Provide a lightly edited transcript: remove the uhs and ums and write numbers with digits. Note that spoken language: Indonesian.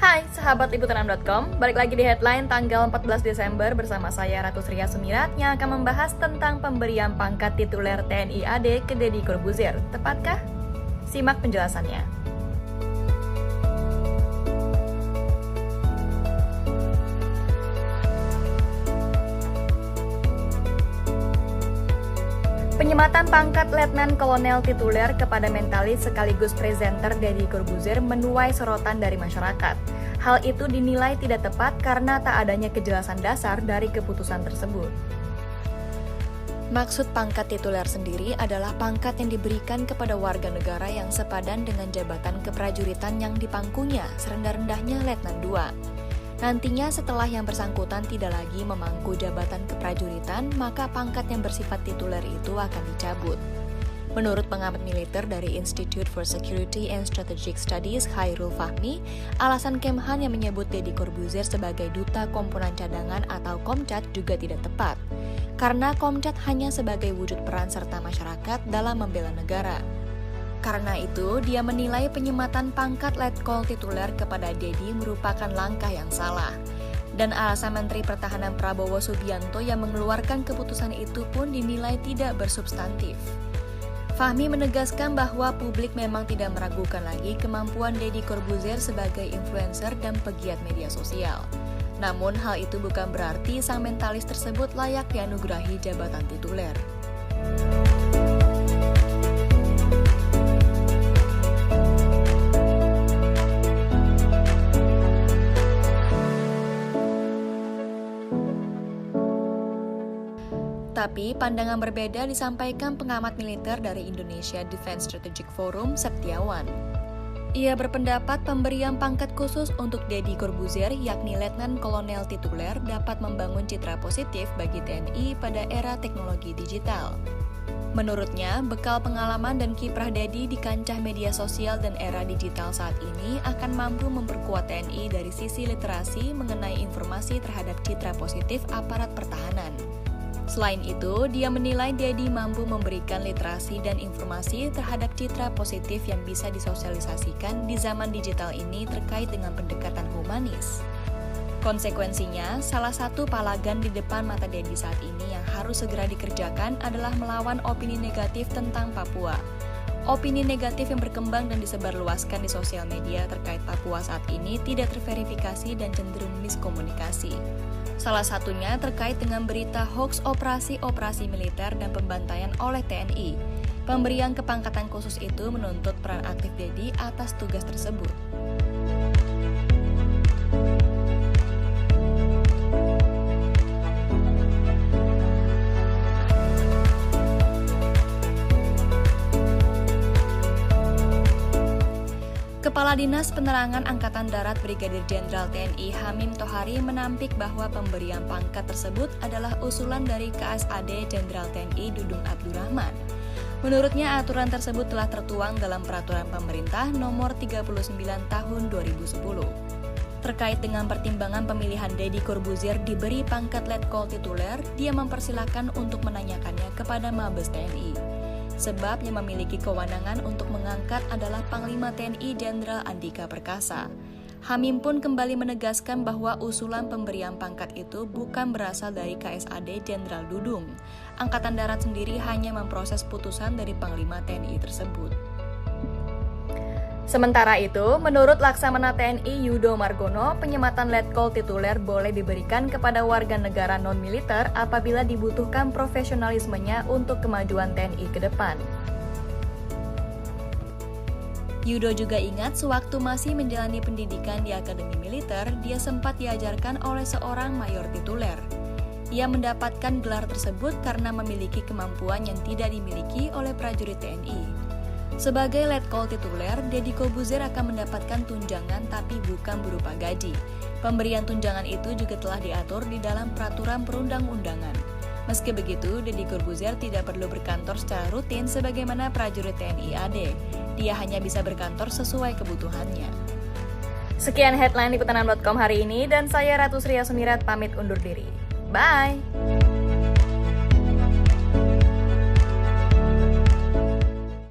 Hai sahabat liputan6.com, balik lagi di headline tanggal 14 Desember bersama saya Ratu Sria Sumirat yang akan membahas tentang pemberian pangkat tituler TNI AD ke Deddy Corbuzier. Tepatkah? Simak penjelasannya. Penyematan pangkat Letnan Kolonel tituler kepada mentalis sekaligus presenter Deddy Corbuzier menuai sorotan dari masyarakat. Hal itu dinilai tidak tepat karena tak adanya kejelasan dasar dari keputusan tersebut. Maksud pangkat tituler sendiri adalah pangkat yang diberikan kepada warga negara yang sepadan dengan jabatan keprajuritan yang dipangkunya, serendah-rendahnya Letnan II. Nantinya setelah yang bersangkutan tidak lagi memangku jabatan keprajuritan, maka pangkat yang bersifat tituler itu akan dicabut. Menurut pengamat militer dari Institute for Security and Strategic Studies, Khairul Fahmi, alasan Kemhan yang menyebut Deddy Corbuzier sebagai duta komponen cadangan atau Komcat juga tidak tepat, karena Komcat hanya sebagai wujud peran serta masyarakat dalam membela negara. Karena itu, dia menilai penyematan pangkat Letkol tituler kepada Deddy merupakan langkah yang salah. Dan alasan Menteri Pertahanan Prabowo Subianto yang mengeluarkan keputusan itu pun dinilai tidak bersubstantif. Fahmi menegaskan bahwa publik memang tidak meragukan lagi kemampuan Deddy Corbuzier sebagai influencer dan pegiat media sosial. Namun hal itu bukan berarti sang mentalis tersebut layak dianugerahi jabatan tituler. Tapi, pandangan berbeda disampaikan pengamat militer dari Indonesia Defense Strategic Forum, Septiawan. Ia berpendapat pemberian pangkat khusus untuk Deddy Corbuzier, yakni Letnan Kolonel tituler, dapat membangun citra positif bagi TNI pada era teknologi digital. Menurutnya, bekal pengalaman dan kiprah Deddy di kancah media sosial dan era digital saat ini akan mampu memperkuat TNI dari sisi literasi mengenai informasi terhadap citra positif aparat pertahanan. Selain itu, dia menilai Deddy mampu memberikan literasi dan informasi terhadap citra positif yang bisa disosialisasikan di zaman digital ini terkait dengan pendekatan humanis. Konsekuensinya, salah satu palagan di depan mata Deddy saat ini yang harus segera dikerjakan adalah melawan opini negatif tentang Papua. Opini negatif yang berkembang dan disebarluaskan di sosial media terkait Papua saat ini tidak terverifikasi dan cenderung miskomunikasi. Salah satunya terkait dengan berita hoaks operasi militer dan pembantaian oleh TNI. Pemberian kepangkatan khusus itu menuntut peran aktif Deddy atas tugas tersebut. Kepala Dinas Penerangan Angkatan Darat Brigadir Jenderal TNI Hamim Tohari menampik bahwa pemberian pangkat tersebut adalah usulan dari KSAD Jenderal TNI Dudung Abdurrahman. Menurutnya, aturan tersebut telah tertuang dalam Peraturan Pemerintah Nomor 39 Tahun 2010. Terkait dengan pertimbangan pemilihan Deddy Corbuzier diberi pangkat Letkol tituler, dia mempersilahkan untuk menanyakannya kepada Mabes TNI. Sebab yang memiliki kewenangan untuk mengangkat adalah Panglima TNI Jenderal Andika Perkasa. Hamim pun kembali menegaskan bahwa usulan pemberian pangkat itu bukan berasal dari KSAD Jenderal Dudung. Angkatan Darat sendiri hanya memproses putusan dari Panglima TNI tersebut. Sementara itu, menurut Laksamana TNI Yudo Margono, penyematan Letkol tituler boleh diberikan kepada warga negara non-militer apabila dibutuhkan profesionalismenya untuk kemajuan TNI ke depan. Yudo juga ingat sewaktu masih menjalani pendidikan di Akademi Militer, dia sempat diajarkan oleh seorang mayor tituler. Ia mendapatkan gelar tersebut karena memiliki kemampuan yang tidak dimiliki oleh prajurit TNI. Sebagai Letkol tituler, Deddy Corbuzier akan mendapatkan tunjangan tapi bukan berupa gaji. Pemberian tunjangan itu juga telah diatur di dalam peraturan perundang-undangan. Meski begitu, Deddy Corbuzier tidak perlu berkantor secara rutin sebagaimana prajurit TNI AD. Dia hanya bisa berkantor sesuai kebutuhannya. Sekian headline liputan6.com hari ini dan saya Ratu Sria Sumirat pamit undur diri. Bye!